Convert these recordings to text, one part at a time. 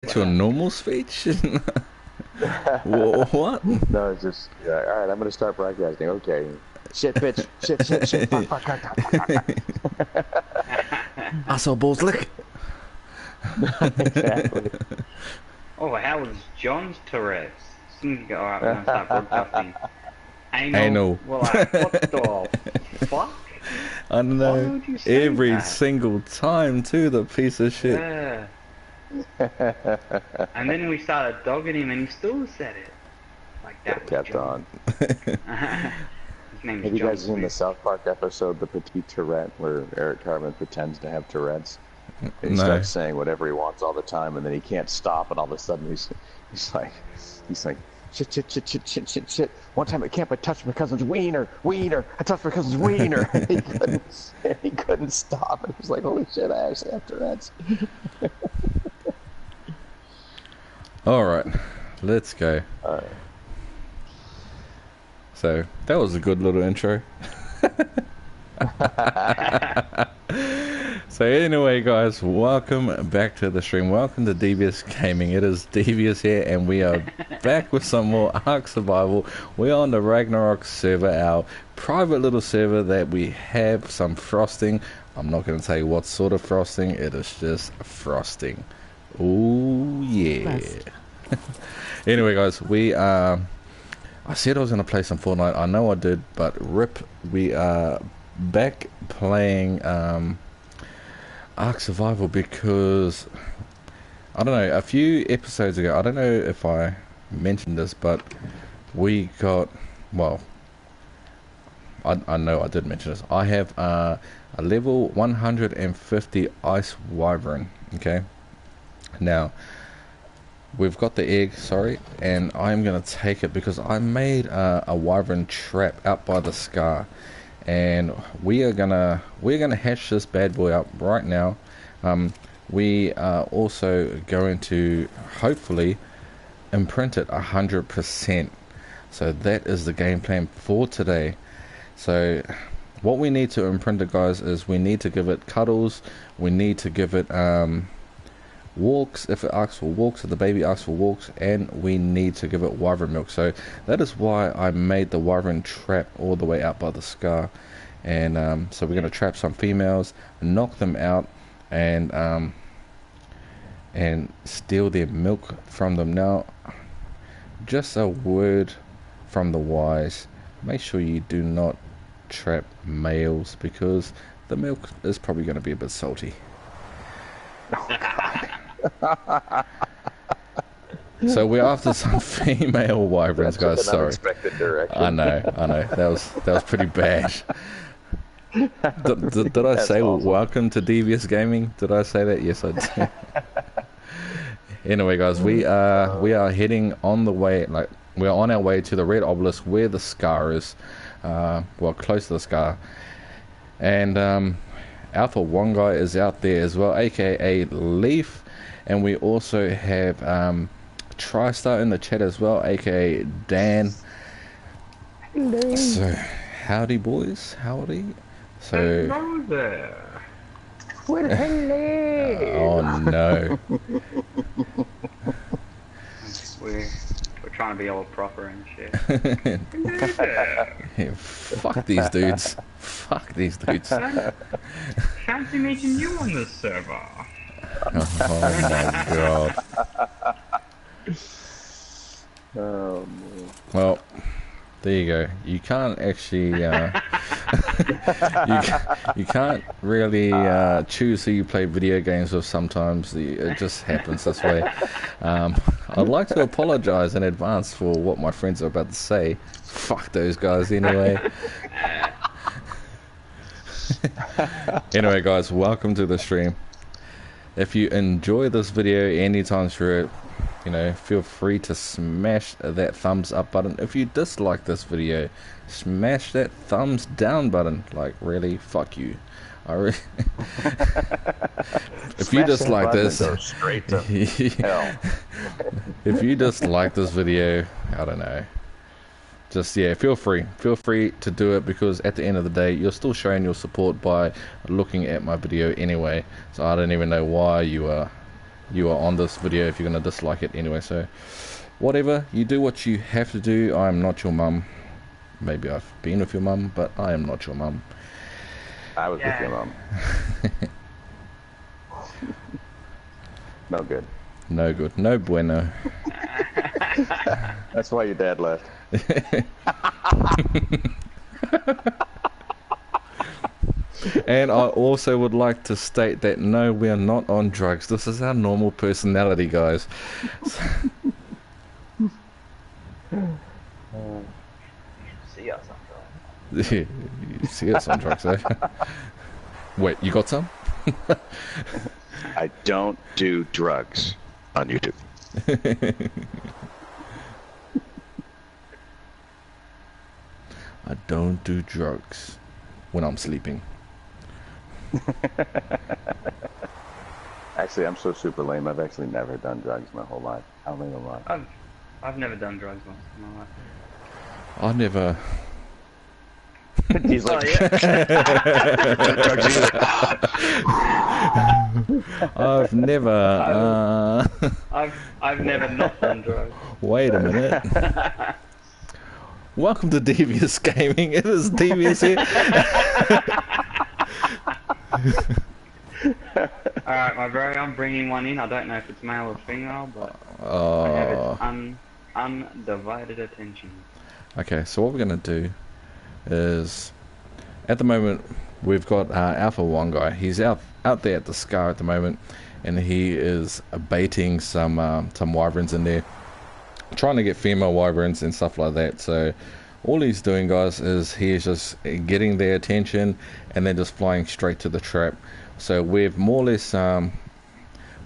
It's your normal speech? What? No, it's just all right. I'm gonna start broadcasting. Okay. Shit, bitch. Shit, shit, shit. Fuck, fuck, fuck, fuck, fuck, Asshole balls lick. fuck. Exactly. Oh, how was John's Tourette's? Alright, we're gonna start broadcasting. Anal. Well, what the fuck? I don't Why know. would you say Every that? single time, too, the piece of shit. Yeah. And then we started dogging him and he still said it. Like that. Kept on. His name Have is you John. guys seen the South Park episode, The Petite Tourette, where Eric Cartman pretends to have Tourette's? And he No. starts saying whatever he wants all the time, and then he can't stop, and all of a sudden he's like shit, shit, shit, shit, shit, shit, shit. One time at camp I touched my cousin's wiener. I touched my cousin's wiener. He couldn't stop. It was like, holy shit, I actually have Tourette's. Alright, let's go. Alright. So, that was a good little intro. So anyway guys, welcome back to the stream. Welcome to DVUS Gaming. It is DVUS here and we are back with some more ARK Survival. We're on the Ragnarok server, our private little server that we have some frosting. I'm not going to tell you what sort of frosting, it is just frosting. Oh yeah. Anyway guys, I said I was going to play some Fortnite. I know I did, but rip, we are back playing ARK Survival because, I don't know, a few episodes ago, I don't know if I mentioned this, but we got, well, I know I did mention this. I have a level 150 Ice Wyvern, okay? Now, we've got the egg, sorry, and I'm going to take it because I made a Wyvern trap out by the scar. And we're gonna hatch this bad boy up right now. We are also going to hopefully imprint it 100%. So that is the game plan for today. So what we need to imprint it, guys, is we need to give it cuddles. We need to give it walks if it asks for walks, if the baby asks for walks, and we need to give it wyvern milk. So that is why I made the wyvern trap all the way out by the scar. And so we're going to trap some females, knock them out, and steal their milk from them. Now, just a word from the wise, make sure you do not trap males because the milk is probably going to be a bit salty. So we're after some female wyverns, guys. Sorry. Unexpected direction. I know. That was pretty bad. Did I say awesome. welcome to DVUS Gaming? Did I say that? Yes, I did. Anyway, guys, we are heading on the way. Like we're on our way to the red obelisk where the scar is. Well, close to the scar, and Alpha One guy is out there as well, aka Leaf, and we also have TriStar in the chat as well, aka Dan. Hello. So, howdy boys, howdy. So, Hello there. Well, hello. oh no. We're trying to be all proper and shit. Hello there. Yeah, fuck these dudes. Fuck these dudes. Fancy meeting you on this server. Oh my god. Oh, man. Well, there you go. You can't actually, you can't really choose who you play video games with sometimes. It just happens this way. I'd like to apologize in advance for what my friends are about to say. Fuck those guys anyway. Anyway guys, welcome to the stream. If you enjoy this video anytime through it, you know, feel free to smash that thumbs up button. If you dislike this video, smash that thumbs down button. Like, really, fuck you. I really if you dislike this, Go straight to hell. if you dislike this video, I don't know, just yeah, feel free to do it, because at the end of the day you're still showing your support by looking at my video anyway. So I don't even know why you are you are on this video if you're going to dislike it anyway. So whatever, you do what you have to do. I am not your mum. Maybe I've been with your mum, but I am not your mum. I was with your mum. No good. No good. No bueno. That's why your dad left. And I also would like to state that no, we are not on drugs. This is our normal personality, guys. See us on drugs. You see us on drugs, eh? Wait, you got some? I don't do drugs on YouTube. I don't do drugs when I'm sleeping. Actually, I'm so super lame. I've actually never done drugs my whole life. I don't even lie. I've never done drugs once in my life. I never. He's like, I've never. I've never not done drugs. Wait a minute. Welcome to DVUS Gaming. It is DVUS here. Alright, my bro, I'm bringing one in. I don't know if it's male or female, but I have its undivided attention. Okay, so what we're going to do is, at the moment, we've got Alpha 1 guy. He's out there at the Scar at the moment, and he is baiting some wyverns in there, trying to get female wyverns and stuff like that. So all he's doing, guys, is he's just getting their attention and then just flying straight to the trap. So we've more or less I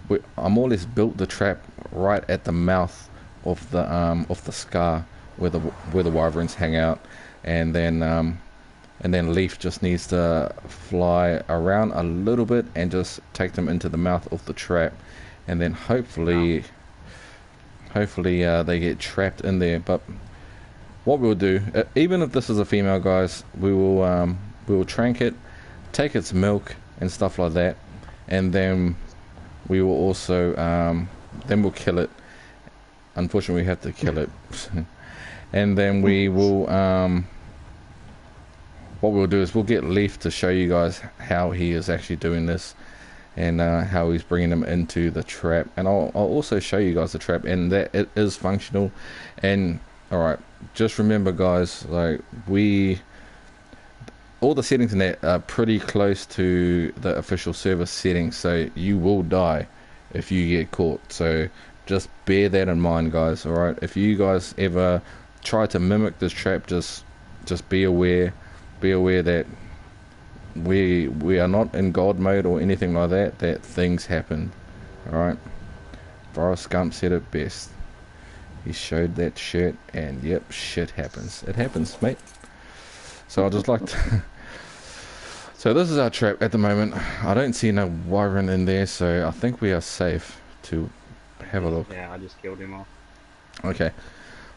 more or less built the trap right at the mouth of the Scar where the wyverns hang out, and then Leaf just needs to fly around a little bit and just take them into the mouth of the trap, and then hopefully they get trapped in there. But what we'll do, even if this is a female, guys, we will trank it, take its milk and stuff like that, and then we will also then we'll kill it. Unfortunately, we have to kill it. And then we will what we'll do is we'll get Leaf to show you guys how he is actually doing this, and how he's bringing them into the trap. And I'll also show you guys the trap, and that it is functional. And alright, just remember, guys, like, all the settings in there are pretty close to the official server settings, so you will die if you get caught. So just bear that in mind, guys. Alright, if you guys ever try to mimic this trap, just be aware that we are not in God mode or anything like that things happen. Alright, Forrest Gump said it best. He showed that shirt, and yep, shit happens. It happens, mate. So I just like to so this is our trap at the moment. I don't see no wyvern in there, so I think we are safe to have a look. Yeah, I just killed him off. Okay,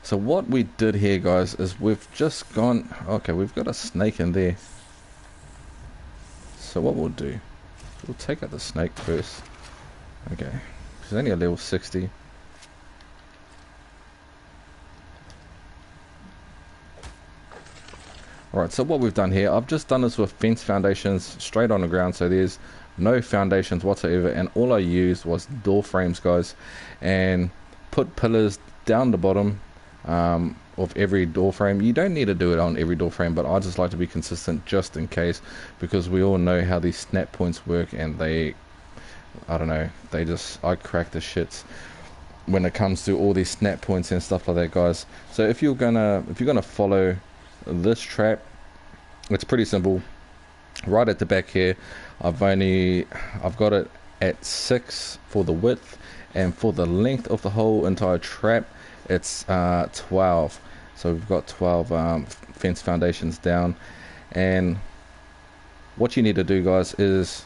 so what we did here, guys, is we've just gone, okay, we've got a snake in there. So what we'll do, we'll take out the snake first. Okay, it's only a level 60. Alright, so what we've done here, I've just done this with fence foundations straight on the ground, so there's no foundations whatsoever, and all I used was door frames, guys, and put pillars down the bottom of every door frame. You don't need to do it on every door frame, but I just like to be consistent just in case, because we all know how these snap points work, and I don't know, I crack the shits when it comes to all these snap points and stuff like that, guys. So if you're gonna follow this trap, it's pretty simple. Right at the back here, I've got it at 6 for the width, and for the length of the whole entire trap, it's 12. So we've got 12 fence foundations down. And what you need to do, guys, is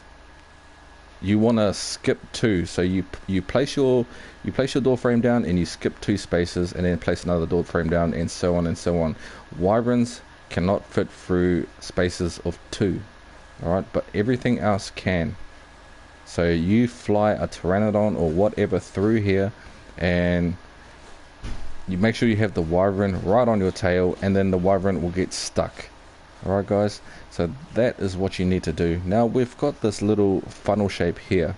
you want to skip 2. So you place your door frame down, and you skip 2 spaces, and then place another door frame down, and so on and so on. Wyverns cannot fit through spaces of 2, alright, but everything else can. So you fly a pteranodon or whatever through here, and you make sure you have the wyvern right on your tail, and then the wyvern will get stuck. Alright guys, so that is what you need to do. Now we've got this little funnel shape here.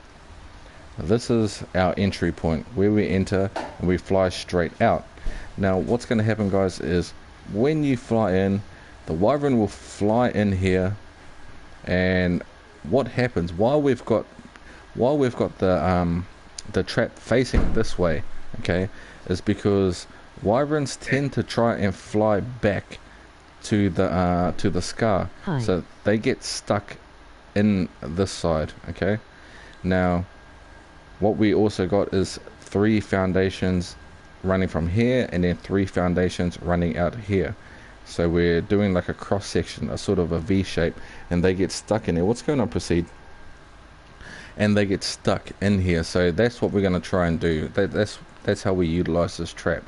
This is our entry point where we enter and we fly straight out. Now what's going to happen guys is when you fly in, the wyvern will fly in here, and what happens while we've got the trap facing this way, okay, is because wyverns tend to try and fly back to the scar. Hi. So they get stuck in this side. Okay, now what we also got is 3 foundations running from here, and then 3 foundations running out here. So we're doing like a cross section, a sort of a V shape, and they get stuck in there. What's going on? Proceed. And they get stuck in here. So that's what we're going to try and do. That's how we utilize this trap.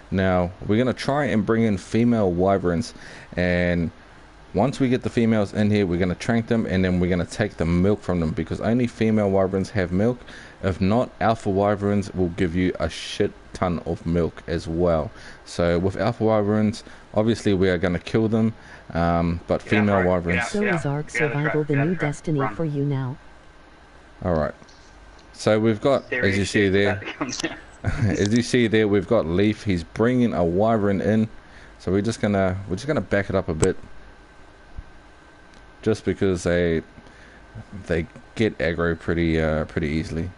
Now we're going to try and bring in female wyverns, and once we get the females in here, we're going to trank them, and then we're going to take the milk from them, because only female wyverns have milk. If not, alpha wyverns will give you a shit ton of milk as well. So with alpha wyverns, obviously we are going to kill them, but female wyverns. So is ARK Survival the new destiny for you now? Alright, so we've got, as you see there, as you see there, we've got Leaf. He's bringing a wyvern in, so we're just gonna back it up a bit, just because they get aggro pretty easily.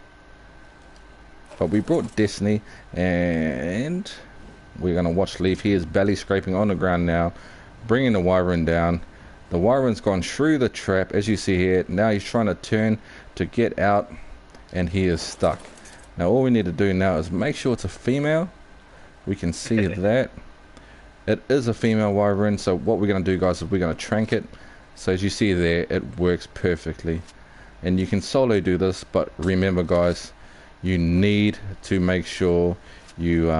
But we brought Destiny, and we're gonna watch Leaf. He is belly scraping on the ground now, bringing the wyvern down. The wyvern's gone through the trap, as you see here. Now he's trying to turn to get out, and he is stuck. Now all we need to do now is make sure it's a female. We can see that it is a female wyvern. So what we're going to do guys is we're going to trank it. So as you see there, it works perfectly, and you can solo do this, but remember guys, you need to make sure you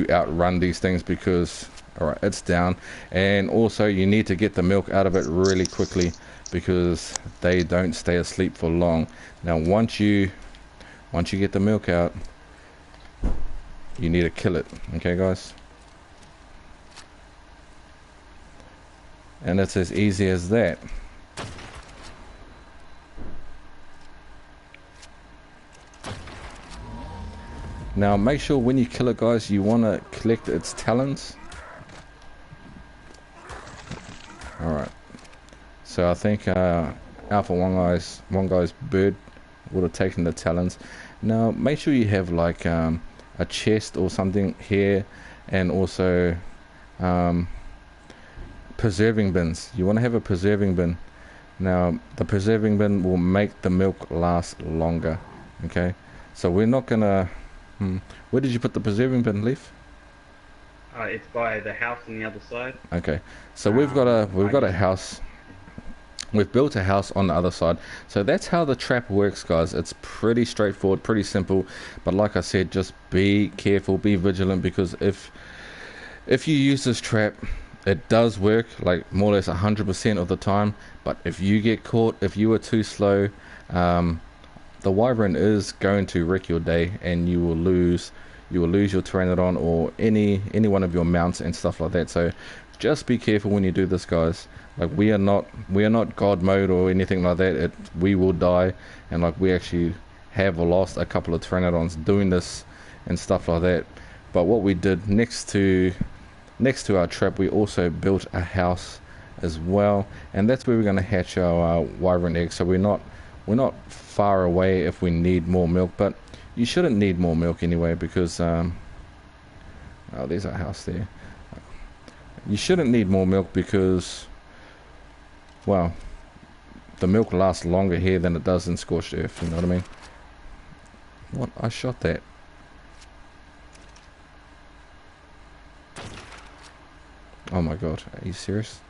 outrun these things, because alright, it's down, and also you need to get the milk out of it really quickly, because they don't stay asleep for long. Now once you get the milk out, you need to kill it. Okay guys, and it's as easy as that. Now make sure when you kill it guys, you want to collect its talons. Alright, so I think Alpha One Guy's bird would have taken the talons. Now make sure you have like a chest or something here, and also preserving bins. You want to have a preserving bin. Now the preserving bin will make the milk last longer. Okay, so we're not gonna where did you put the preserving bin, Leaf? It's by the house on the other side. Okay, so we've got a house. We've built a house on the other side. So that's how the trap works guys. It's pretty straightforward, pretty simple, but like I said, just be careful, be vigilant, because if you use this trap, it does work like more or less 100% of the time. But if you get caught, if you are too slow, the wyvern is going to wreck your day, and you will lose your pteranodon or any one of your mounts and stuff like that. So just be careful when you do this guys. Like we are not god mode or anything like that. We will die, and like we actually have lost a couple of pteranodons doing this and stuff like that. But what we did next to our trap, we also built a house as well, and that's where we're going to hatch our wyvern eggs. So we're not far away if we need more milk, but you shouldn't need more milk anyway, because oh, there's our house there. You shouldn't need more milk because, well, the milk lasts longer here than it does in scorched earth, you know what I mean? What? I shot that. Oh my god, are you serious?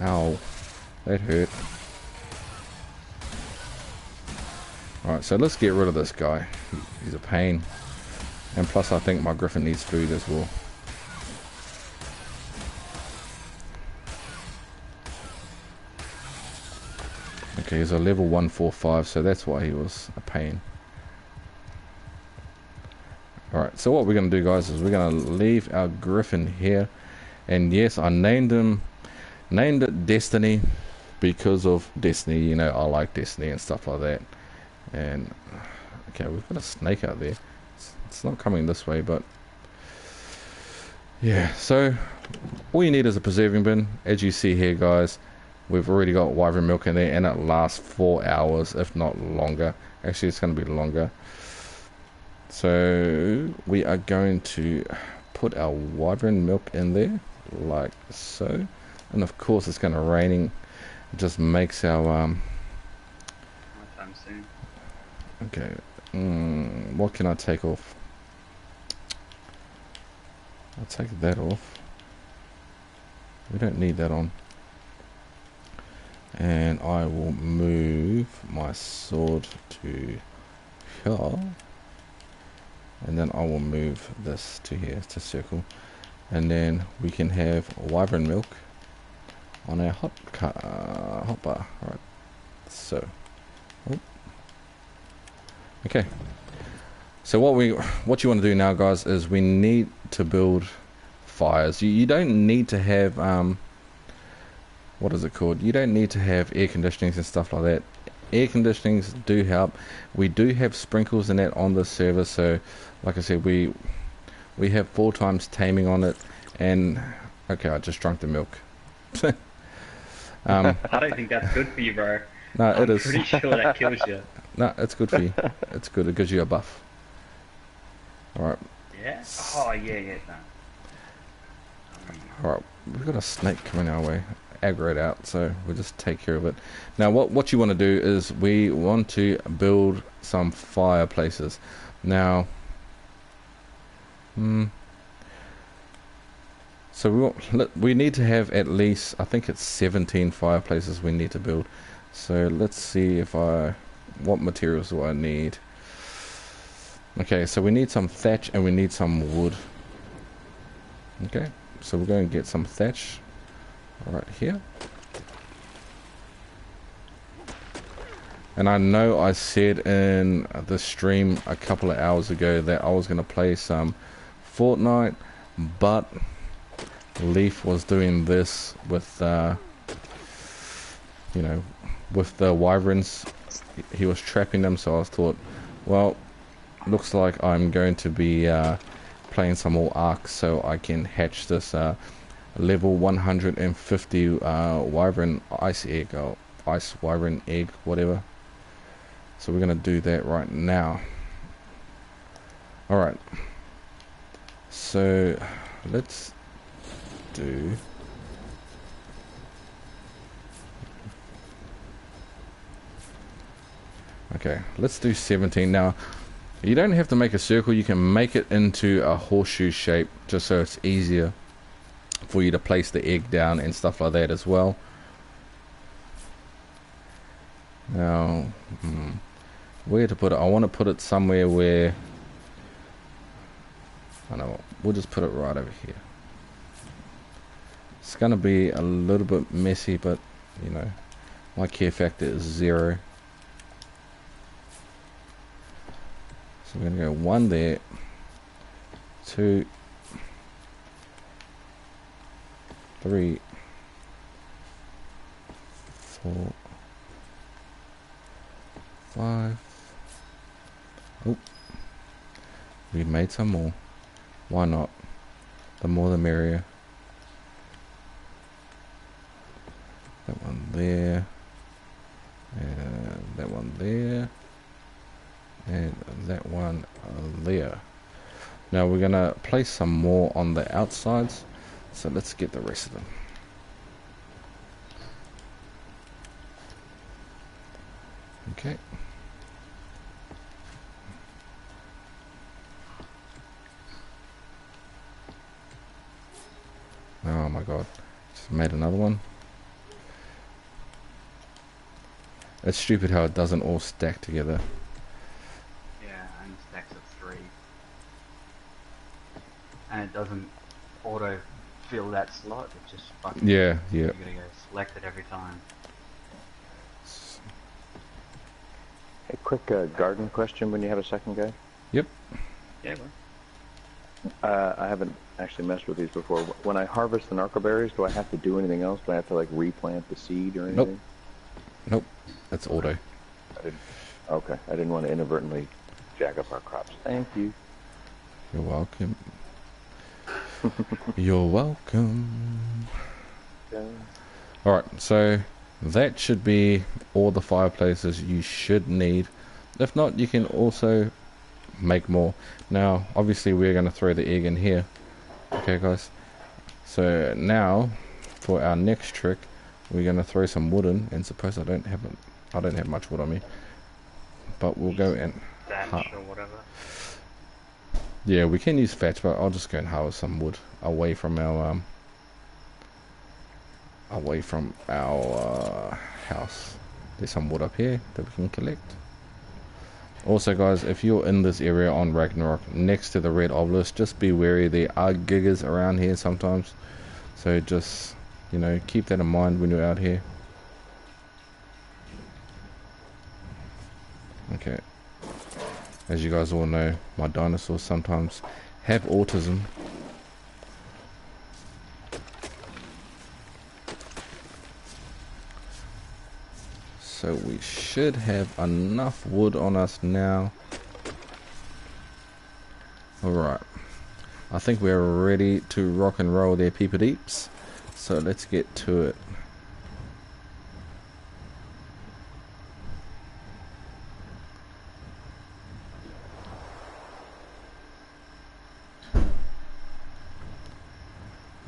Ow, that hurt. Alright, so let's get rid of this guy. He's a pain. And plus I think my griffin needs food as well. Okay, he's a level 145, so that's why he was a pain. Alright, so what we're going to do, guys, is we're going to leave our griffin here. And yes, I named it Destiny because of Destiny. You know, I like Destiny and stuff like that. And okay, we've got a snake out there. It's not coming this way, but yeah. So all you need is a preserving bin. As you see here, guys, we've already got wyvern milk in there, and it lasts 4 hours, if not longer. Actually, it's going to be longer. So we are going to put our wyvern milk in there like so, and of course it's going to raining. It just makes our Time soon. okay. What can I take off? I'll take that off. We don't need that on. And I will move my sword to here. And then I will move this to here, to circle. And then we can have wyvern milk on our hot bar. Alright. So. Oh. Okay. So what you want to do now, guys, is we need to build fires. You don't need to have what is it called? You don't need to have air conditionings and stuff like that. Air conditionings do help. We do have sprinkles in that on the server, so like I said, we have 4 times taming on it. And okay, I just drank the milk. I don't think that's good for you, bro. No, I'm it is. pretty sure that kills you. No, it's good for you. It's good. It gives you a buff. Alright. Yeah? Oh, yeah. Alright, we've got a snake coming our way. Aggro it out, so we'll just take care of it. Now what you want to do is we want to build some fireplaces. Now so we need to have at least, I think it's 17 fireplaces we need to build. So let's see if what materials do I need. Okay, so we need some thatch and we need some wood. Okay, so we're going to get some thatch right here. And I know I said in the stream a couple of hours ago that I was going to play some Fortnite, but Leaf was doing this with you know, with the wyverns. He was trapping them, so I thought, well, looks like I'm going to be playing some more ARK so I can hatch this level 150 wyvern ice egg, or ice wyvern egg, whatever. So we're going to do that right now. Alright, so let's do okay, let's do 17. Now you don't have to make a circle, you can make it into a horseshoe shape just so it's easier for you to place the egg down and stuff like that as well. Now where to put it? I want to put it somewhere where, I know, we'll just put it right over here. It's gonna be a little bit messy, but you know, my care factor is 0. So we're gonna go 1 there, 2, 3, 4, 5. Oh, we made some more. Why not? The more the merrier. That one there, and that one there, and that one there. Now we're gonna place some more on the outsides, so let's get the rest of them. Okay. Oh my god, just made another one. It's stupid how it doesn't all stack together. Yeah, and stacks of 3. and it doesn't auto fill that slot. It just fucking Yeah. you gotta go select it every time. A quick garden question when you have a second, guy. Yep. Yeah, bro. I haven't actually messed with these before. When I harvest the narco berries, do I have to do anything else? Do I have to like replant the seed or anything? Nope. That's auto. Okay, I didn't want to inadvertently jack up our crops. Thank you. You're welcome. You're welcome. Yeah. Alright, so that should be all the fireplaces you should need. If not, you can also make more. Now, obviously we're going to throw the egg in here. Okay, guys. So now, for our next trick, we're going to throw some wood in. And suppose I don't have much wood on me. But we'll go and... Thatch or whatever. Yeah, we can use thatch, but I'll just go and harvest some wood away from our house. There's some wood up here that we can collect. Also, guys, if you're in this area on Ragnarok next to the red obelisk, just be wary. There are giggers around here sometimes, so just, you know, keep that in mind when you're out here. Okay. As you guys all know, my dinosaurs sometimes have autism. So we should have enough wood on us now. Alright. I think we're ready to rock and roll there, peepadeeps. So let's get to it.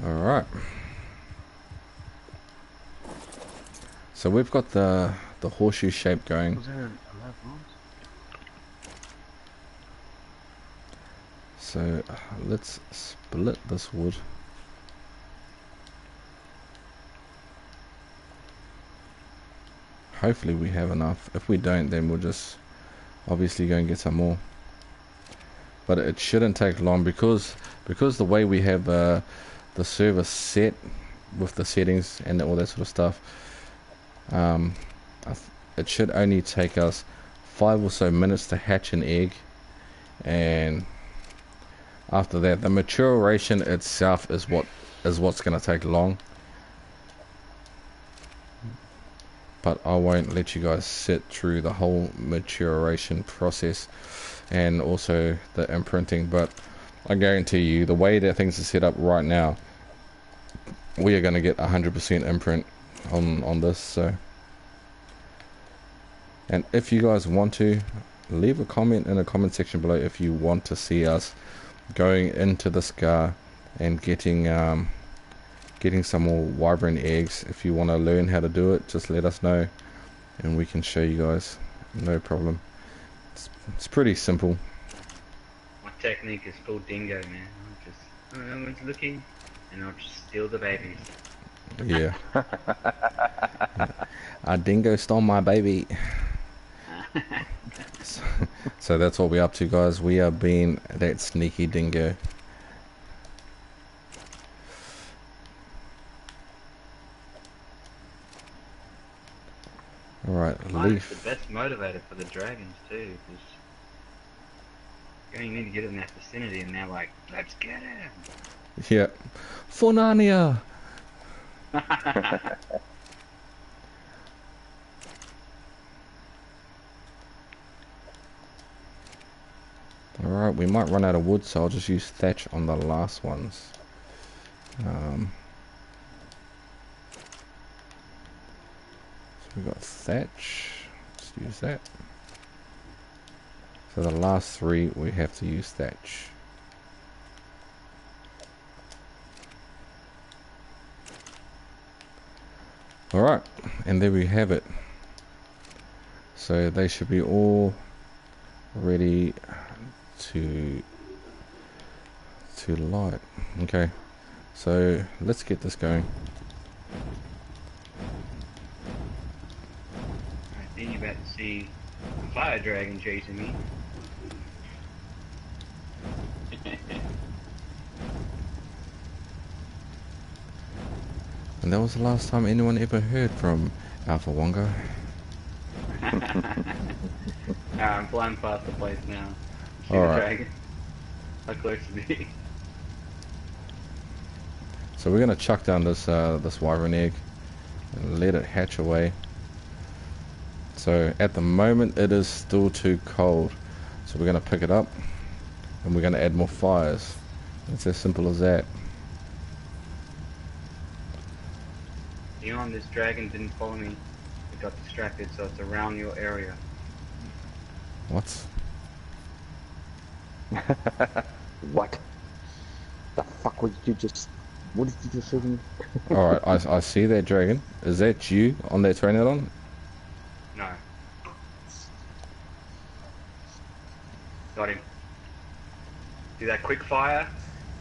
Alright. So we've got the horseshoe shape going. Was there a left one? So let's split this wood. Hopefully we have enough. If we don't, then we'll just obviously go and get some more. But it shouldn't take long because the way we have the server set with the settings and all that sort of stuff. It should only take us 5 or so minutes to hatch an egg, and after that the maturation itself is what's going to take long. But I won't let you guys sit through the whole maturation process and also the imprinting, but I guarantee you the way that things are set up right now, we are going to get 100% imprint on this. So, and if you guys want to, leave a comment in the comment section below if you want to see us going into the scar and getting some more Wyvern eggs. If you want to learn how to do it, just let us know and we can show you guys, no problem. It's pretty simple. My technique is called dingo, man. I'll just, no one's looking, and I'll just steal the babies. Yeah. A dingo stole my baby. So that's what we're up to, guys. We are being that sneaky dingo. Alright, leaf. It's the best motivator for the dragons too, because you only need to get in that vicinity and they're like, let's get him! Yeah. For Narnia! Alright, we might run out of wood, so I'll just use thatch on the last ones. So we got thatch. Let's use that. So the last 3 we have to use thatch. Alright, and there we have it. So they should be all ready to light. Okay, so let's get this going. I think you're about to see a fire dragon chasing me. that was the last time anyone ever heard from Alpha Wongo. I'm flying past the place now. Shoot All a right. dragon. How close is he? So we're gonna chuck down this this wyvern egg and let it hatch away. So at the moment it is still too cold. So we're gonna pick it up and we're gonna add more fires. It's as simple as that. Dion, this dragon didn't follow me. It got distracted, so it's around your area. What? What? The fuck would you just... What did you just say to me? Alright, I see that dragon. Is that you on that Pteranodon? No. Got him. See that quick fire?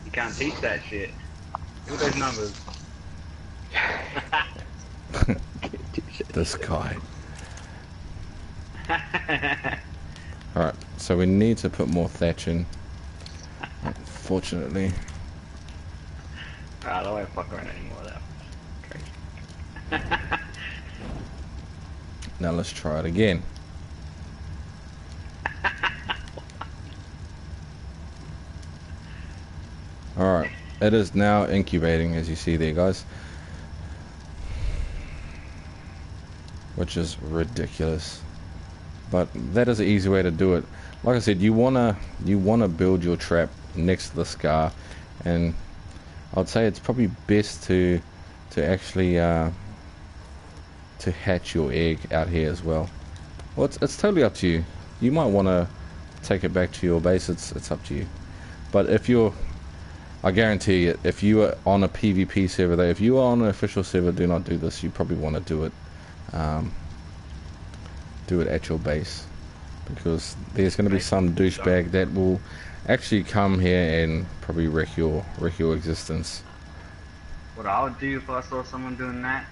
You can't teach that shit. Look at those numbers. This guy. Alright, so we need to put more thatch in. Unfortunately. Alright, I won't fuck around anymore with that. Crazy. Now let's try it again. Alright, it is now incubating, as you see there, guys. Which is ridiculous. But that is an easy way to do it. Like I said, you wanna build your trap next to the scar, and I'd say it's probably best to actually to hatch your egg out here as well. Well, it's totally up to you. You might want to take it back to your base. It's up to you. But if you're, I guarantee you, if you are on a PvP server, though, if you are on an official server, do not do this. You probably want to do it. Do it at your base, because there's going to be some douchebag that will actually come here and probably wreck your existence. What I would do if I saw someone doing that,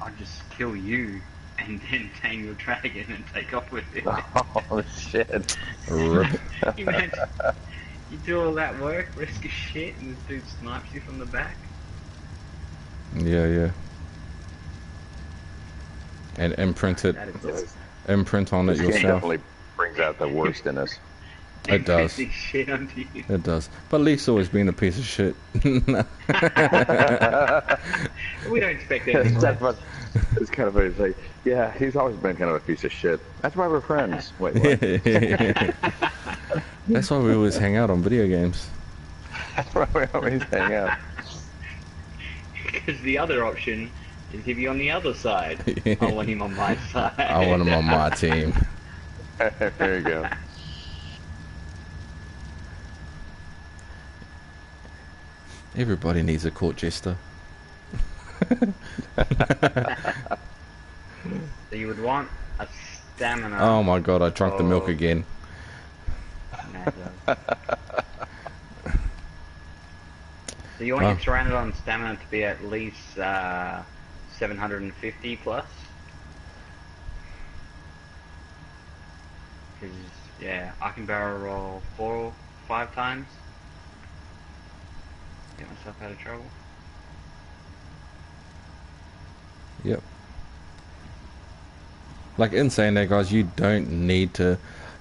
I'd just kill you and then tame your dragon and take off with it. Oh shit. Rip. Imagine, you do all that work, risk your shit, and this dude snipes you from the back. Yeah. And imprint it. That is just Imprint on it This game yourself. definitely brings out the worst in us. It does. imprinting shit onto you. It does. But Lee's always been a piece of shit. We don't expect anything less. It's kind of funny to say, yeah, he's always been kind of a piece of shit. That's why we're friends. Wait, what? That's why we always hang out on video games. That's why we always hang out. Because the other option is if you're on the other side. I want him on my side. I want him on my team. There you go. Everybody needs a court jester. So you would want a stamina. Oh my god, I drank the milk Oh. again. So you want Oh. your Pteranodon stamina to be at least 750 plus? Because, yeah, I can barrel roll 4 or 5 times. Get myself out of trouble. Yep. Like, in saying that, guys, you don't need to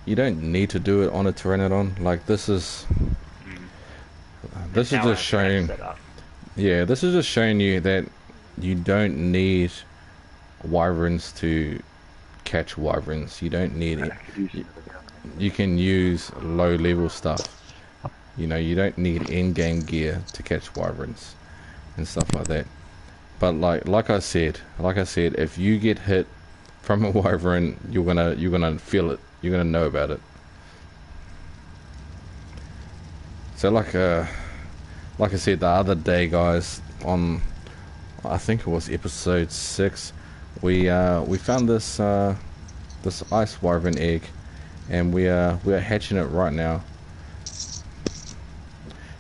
do it on a Pteranodon. Like, this is That's how just I showing, set up. yeah, this is just showing you that you don't need wyverns to catch wyverns. You don't need it. You can use low level stuff. You know, you don't need in-game gear to catch wyverns and stuff like that. But like I said, if you get hit from a wyvern, you're gonna feel it. You're gonna know about it. So like I said the other day, guys, on I think it was episode 6, we found this this ice wyvern egg, and we are hatching it right now,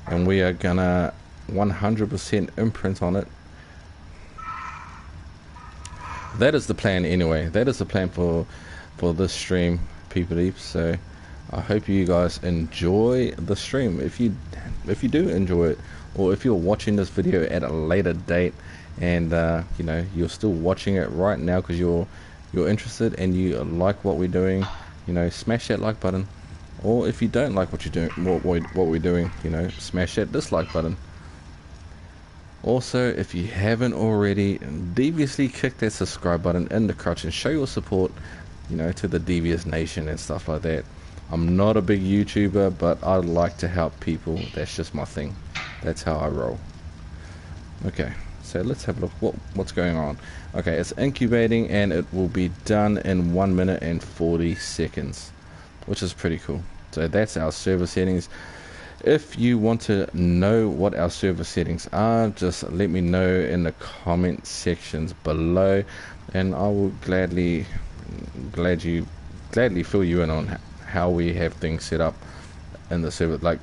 and we are gonna 100% imprint on it. That is the plan anyway. That is the plan for this stream, people deeps. So I hope you guys enjoy the stream. If you do enjoy it, or if you're watching this video at a later date and you know, you're still watching it right now because you're interested and you like what we're doing, you know, smash that like button. Or if you don't like what you're doing, what we're doing, you know, smash that dislike button. Also, if you haven't already, deviously kick that subscribe button in the crotch and show your support, you know, to the Devious Nation and stuff like that. I'm not a big YouTuber, but I like to help people. That's just my thing. That's how I roll. Okay, so let's have a look what's going on. Okay, it's incubating and it will be done in 1 minute and 40 seconds, which is pretty cool. So that's our server settings. If you want to know what our server settings are, just let me know in the comment sections below, and I will gladly fill you in on how we have things set up in the server. Like,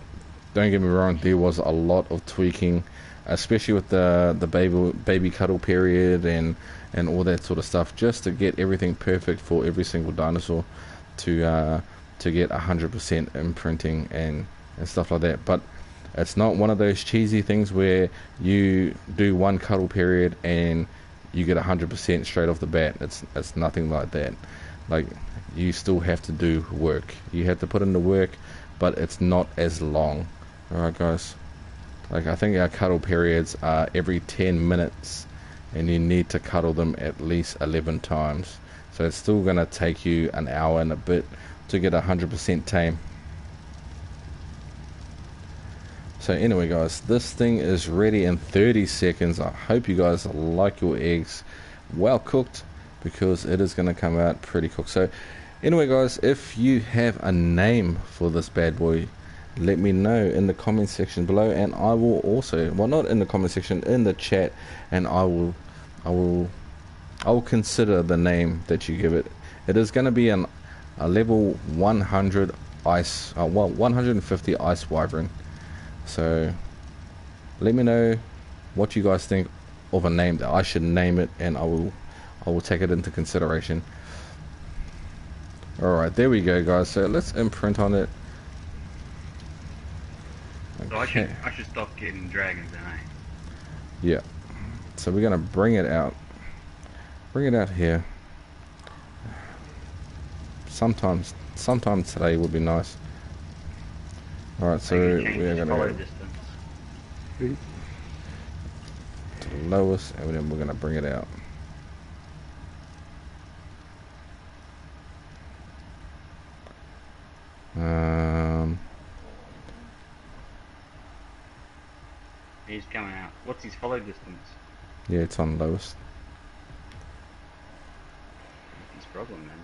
don't get me wrong, there was a lot of tweaking, especially with the baby cuddle period and all that sort of stuff, just to get everything perfect for every single dinosaur to get 100% imprinting and stuff like that. But it's not one of those cheesy things where you do one cuddle period and you get 100% straight off the bat. It's nothing like that. Like, you still have to do work. You have to put in the work, but it's not as long. Alright guys, like, I think our cuddle periods are every 10 minutes and you need to cuddle them at least 11 times. So it's still gonna take you an hour and a bit to get 100% tame. So anyway guys, this thing is ready in 30 seconds. I hope you guys like your eggs well cooked, because it is going to come out pretty cooked. So anyway guys, if you have a name for this bad boy, let me know in the comment section below, and I will also, well, not in the comment section, in the chat, and I will consider the name that you give it. It is going to be a level 100 ice, 150 ice wyvern. So let me know what you guys think of a name that I should name it, and I will take it into consideration. Alright, there we go guys. So let's imprint on it. Okay. So I should stop getting dragons, then, eh? Yeah. So we're gonna bring it out. Bring it out here. Sometime today would be nice. Alright, so we're gonna go to the lowest, and then we're gonna bring it out. He's coming out. What's his follow distance? Yeah, it's on lowest. He's struggling, man.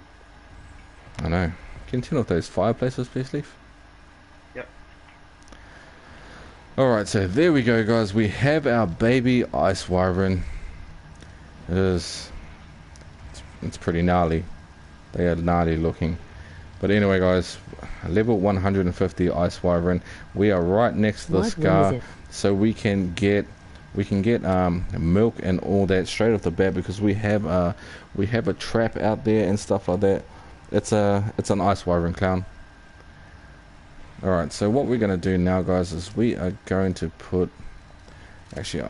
I know. Can you turn off those fireplaces, please, Leaf? Yep. Alright, so there we go guys. We have our baby ice wyvern. It's pretty gnarly. They are gnarly looking. But anyway guys, level 150 ice wyvern. We are right next to the scar, so we can get milk and all that straight off the bat, because we have a trap out there and stuff like that. It's an ice wyvern clown. Alright, so what we're going to do now guys is we are going to put, actually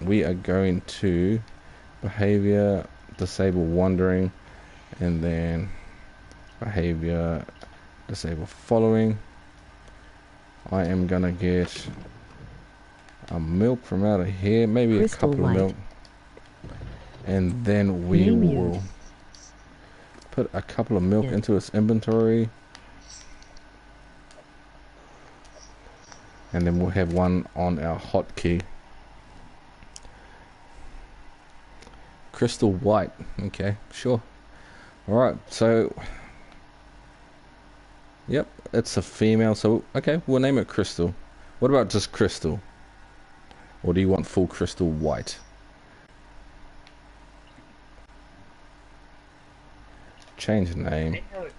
we are going to behavior, disable wandering, and then behavior, disable following. I am going to get a milk from out of here, maybe Crystal a couple white. of milk, and then we will put a couple of milk into its inventory, and then we'll have one on our hotkey. Crystal white, okay, sure. Alright, so yep, it's a female, so okay, we'll name it Crystal. What about just Crystal? Or do you want full crystal white? Change name. I know it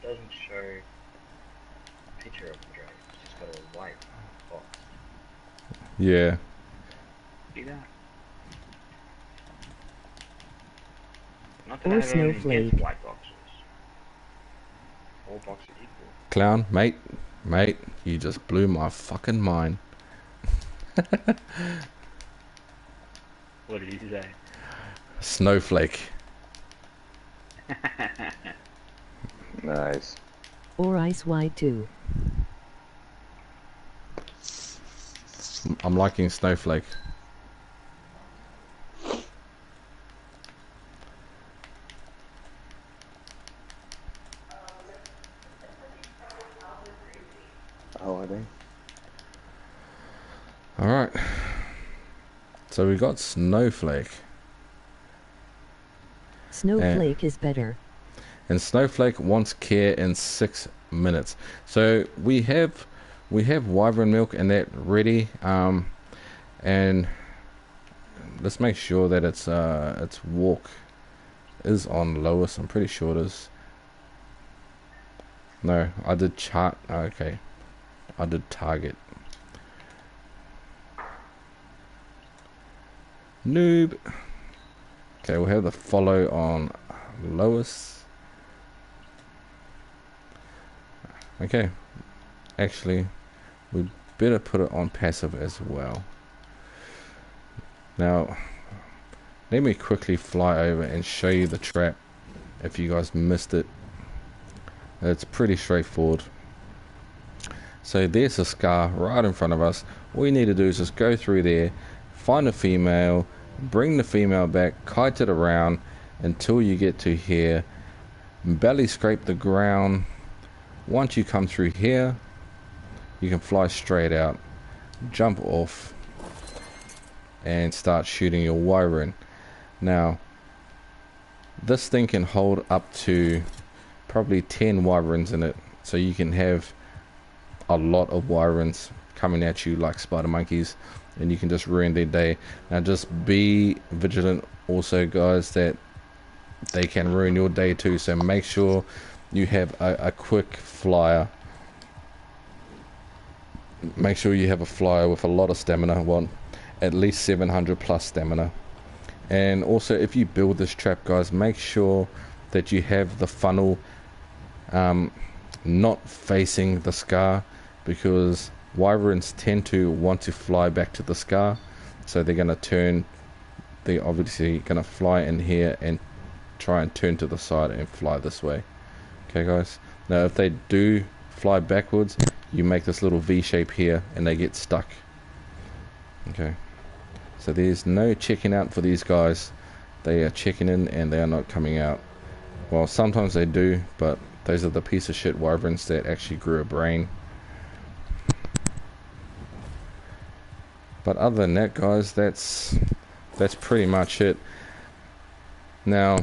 doesn't show a picture of the dragon. It's just got a white box. Yeah. See that? Not Or that I have anything snowflake. against white boxes. All boxes equal. Clown, mate, you just blew my fucking mind. What did you say? Snowflake. Nice. Or Ice Wide too. I'm liking Snowflake. Oh, are they? Alright. So we got Snowflake. Snowflake is better. And Snowflake wants care in 6 minutes. So we have Wyvern milk and that ready. And let's make sure that its walk is on lowest. I'm pretty sure it is. No, I did chart. Okay, I did target. Noob. Okay, we'll have the follow on lowest. Okay, actually, we'd better put it on passive as well. Now, let me quickly fly over and show you the trap if you guys missed it. It's pretty straightforward. So there's a scar right in front of us. All you need to do is just go through there, find a female, bring the female back, kite it around until you get to here, belly scrape the ground. Once you come through here, you can fly straight out, jump off, and start shooting your wyvern. Now, this thing can hold up to probably 10 wyverns in it, so you can have a lot of wyverns coming at you like spider monkeys, and you can just ruin their day. Now just be vigilant also, guys, that they can ruin your day too, so make sure you have a quick flyer. Make sure you have a flyer with a lot of stamina, well, at least 700 plus stamina. And also, if you build this trap, guys, make sure that you have the funnel not facing the scar, because wyverns tend to want to fly back to the scar, so they're going to turn, they're obviously going to fly in here and try and turn to the side and fly this way. Okay, guys, now if they do fly backwards, you make this little V shape here and they get stuck. Okay, so there's no checking out for these guys. They are checking in and they are not coming out. Well, sometimes they do, but those are the piece of shit wyverns that actually grew a brain. But other than that, guys, that's pretty much it. Now,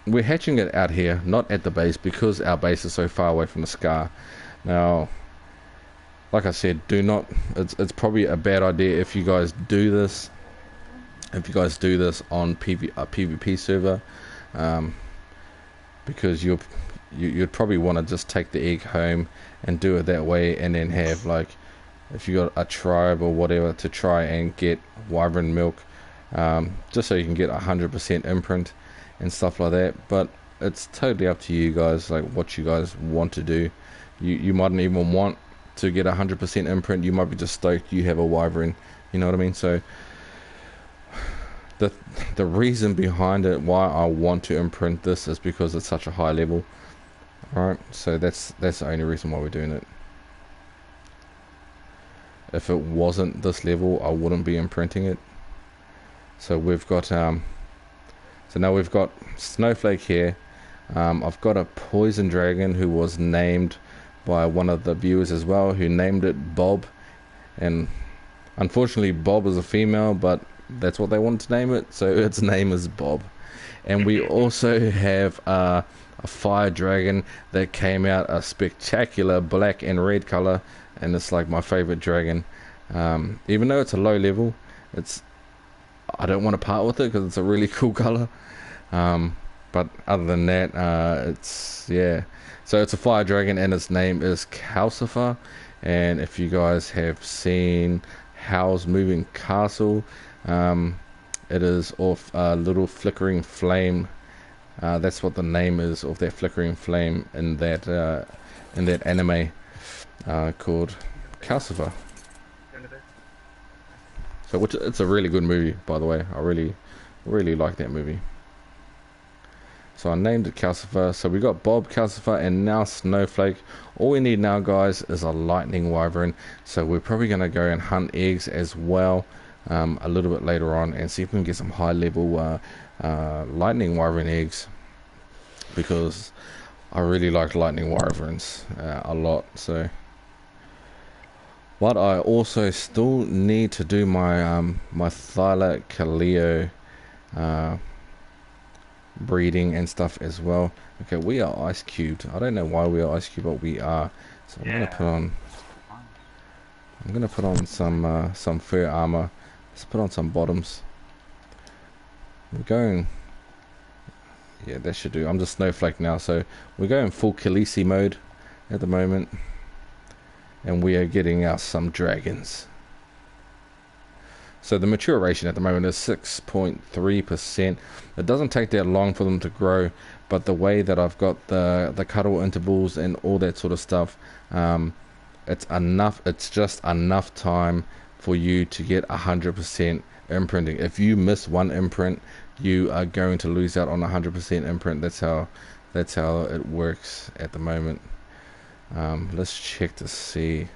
we're hatching it out here, not at the base, because our base is so far away from the scar. Now, like I said, do not, it's probably a bad idea if you guys do this. If you guys do this on a PvP server, because you'd probably want to just take the egg home and do it that way, and then have, like, if you got a tribe or whatever, to try and get wyvern milk, just so you can get 100% imprint and stuff like that. But it's totally up to you guys, like what you guys want to do. You mightn't even want to get 100% imprint. You might be just stoked you have a wyvern, you know what I mean? So the reason behind it, why I want to imprint this, is because it's such a high level. Alright, so that's the only reason why we're doing it. If it wasn't this level, I wouldn't be imprinting it. So we've got so now we've got Snowflake here. I've got a poison dragon who was named by one of the viewers as well, who named it Bob, and unfortunately Bob is a female, but that's what they wanted to name it, so its name is Bob. And we also have a fire dragon that came out a spectacular black and red color, and it's like my favorite dragon. Even though it's a low level, I don't want to part with it because it's a really cool color. But other than that, so it's a fire dragon and its name is Calcifer. And if you guys have seen Howl's Moving Castle, it is of a little flickering flame. That's what the name is of that flickering flame in that anime called Calcifer. So which it's a really good movie, by the way. I really like that movie. So I named it Calcifer. So we got Bob, Calcifer, and now Snowflake. All we need now, guys, is a lightning wyvern. So we're probably going to go and hunt eggs as well a little bit later on and see if we can get some high level lightning wyvern eggs, because I really like lightning wyverns a lot. So, but I also still need to do my my Thylacoleo breeding and stuff as well. Okay, we are ice cubed. I don't know why we are ice cubed, but we are. So I'm gonna put on some fur armor. Let's put on some bottoms. We're going. Yeah, that should do. I'm just Snowflake now, so we're going full Khaleesi mode at the moment, and we are getting out some dragons. So the maturation at the moment is 6.3%. It doesn't take that long for them to grow, but the way that I've got the cuddle intervals and all that sort of stuff, it's enough. It's just enough time for you to get 100% imprinting. If you miss one imprint, you are going to lose out on 100% imprint. That's how it works at the moment. Let's check to see.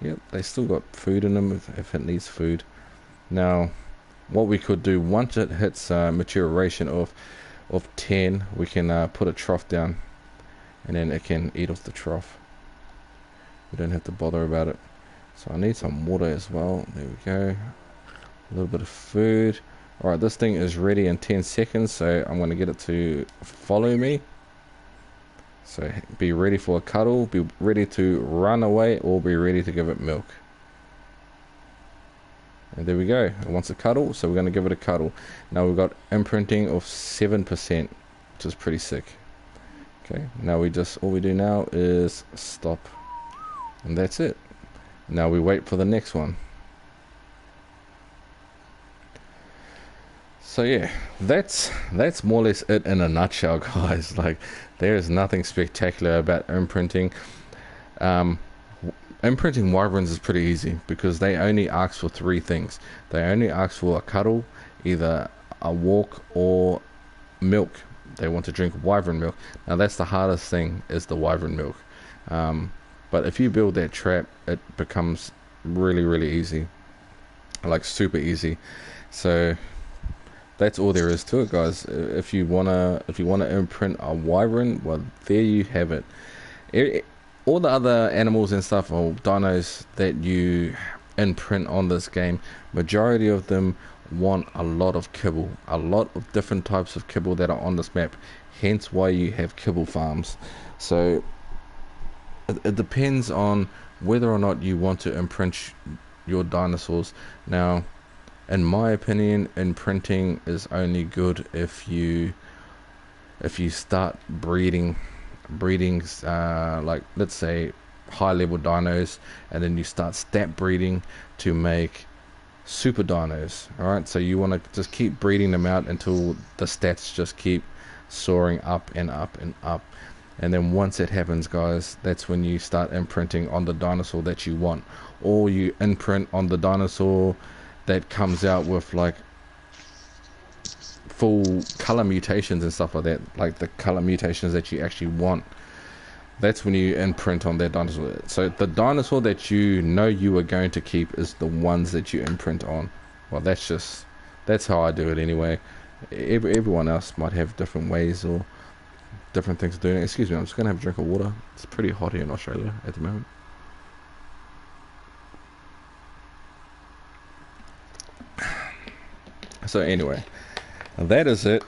Yep, they still got food in them if it needs food. Now, what we could do once it hits maturation of 10, we can put a trough down, and then it can eat off the trough. We don't have to bother about it. So I need some water as well. There we go. A little bit of food. Alright, this thing is ready in 10 seconds, so I'm going to get it to follow me. So be ready for a cuddle, be ready to run away, or be ready to give it milk. And there we go. It wants a cuddle, so we're going to give it a cuddle. Now we've got imprinting of 7%, which is pretty sick. Okay, now all we do now is stop. And that's it. Now we wait for the next one. So yeah, that's more or less it in a nutshell, guys. Like, there is nothing spectacular about imprinting. Imprinting wyverns is pretty easy because they only ask for 3 things. They only ask for a cuddle, either a walk, or milk. They want to drink wyvern milk. Now that's the hardest thing, is the wyvern milk. But if you build that trap, it becomes really easy, like super easy. So that's all there is to it, guys. If you wanna imprint a wyvern, well, there you have it. All the other animals and stuff, or dinos that you imprint on this game, majority of them want a lot of kibble, a lot of different types of kibble that are on this map. Hence why you have kibble farms. So it depends on whether or not you want to imprint your dinosaurs. Now, in my opinion, imprinting is only good if you start breeding like, let's say, high level dinos, and then you start stat breeding to make super dinos. Alright, so you want to just keep breeding them out until the stats just keep soaring up and up and up. And then once it happens, guys, that's when you start imprinting on the dinosaur that you want, or you imprint on the dinosaur that comes out with like full color mutations and stuff like that, like the color mutations that you actually want. That's when you imprint on that dinosaur. So the dinosaur that you know you are going to keep is the ones that you imprint on. Well, that's how I do it anyway. Everyone else might have different ways or different things of doing it. Excuse me, I'm just gonna have a drink of water. It's pretty hot here in Australia at the moment. So anyway, that is it,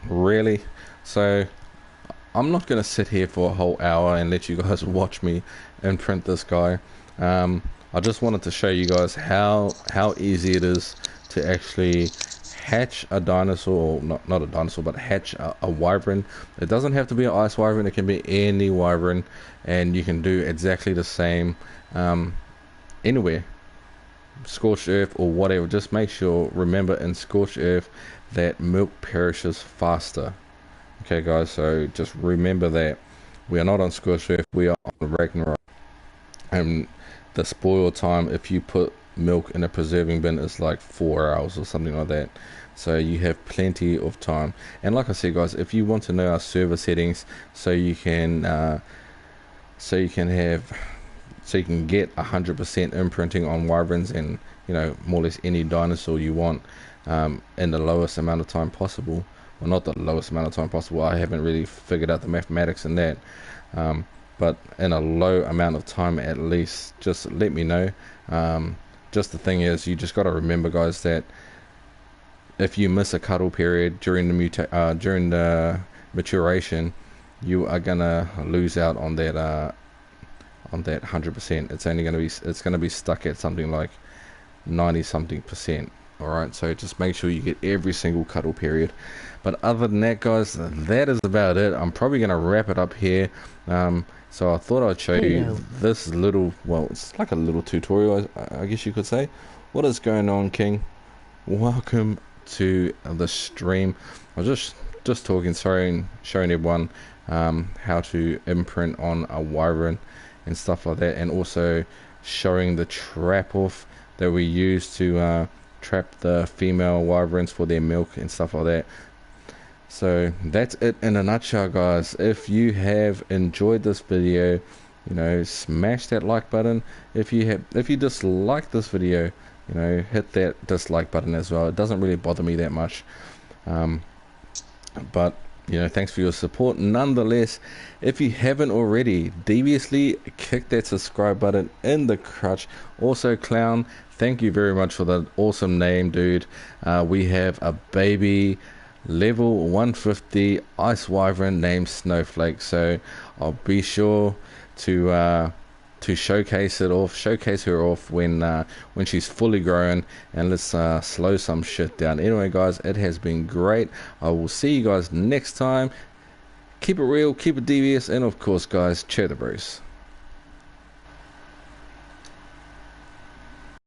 really. So I'm not going to sit here for a whole hour and let you guys watch me imprint this guy. I just wanted to show you guys how easy it is to actually hatch a dinosaur, or not a dinosaur, but hatch a wyvern. It doesn't have to be an ice wyvern, it can be any wyvern, and you can do exactly the same anywhere. Scorched earth or whatever. Just make sure, remember, in scorched earth that milk perishes faster. Okay guys, so just remember that we are not on scorched earth, we are on Ragnarok. And the spoil time, if you put milk in a preserving bin is like 4 hours or something like that. So you have plenty of time. And like I said, guys, if you want to know our server settings, so you can get 100% imprinting on wyverns, and more or less any dinosaur you want, in the lowest amount of time possible. Well, not the lowest amount of time possible, I haven't really figured out the mathematics in that, but in a low amount of time at least, just let me know. Just the thing is, you just got to remember, guys, that if you miss a cuddle period during the maturation, you are gonna lose out on that 100%. It's gonna be stuck at something like 90 something percent. Alright, so just make sure you get every single cuddle period. But other than that, guys, that is about it. I'm probably gonna wrap it up here. So I thought I'd show you this little, well, it's like a little tutorial, I guess you could say. What is going on, King? Welcome to the stream. I was just talking, showing everyone how to imprint on a wyvern and stuff like that, and also showing the trap off that we use to trap the female wyverns for their milk and stuff like that. So that's it in a nutshell, guys. If you have enjoyed this video, smash that like button. If you dislike this video, hit that dislike button as well. It doesn't really bother me that much, but thanks for your support nonetheless. If you haven't already, deviously kick that subscribe button in the crotch. Also, Clown, thank you very much for the awesome name, dude. We have a baby level 150 ice wyvern named Snowflake, so I'll be sure to showcase her off when she's fully grown, and let's slow some shit down. Anyway, guys, it has been great. I will see you guys next time. Keep it real, keep it devious, and of course, guys, cheer the Bruce.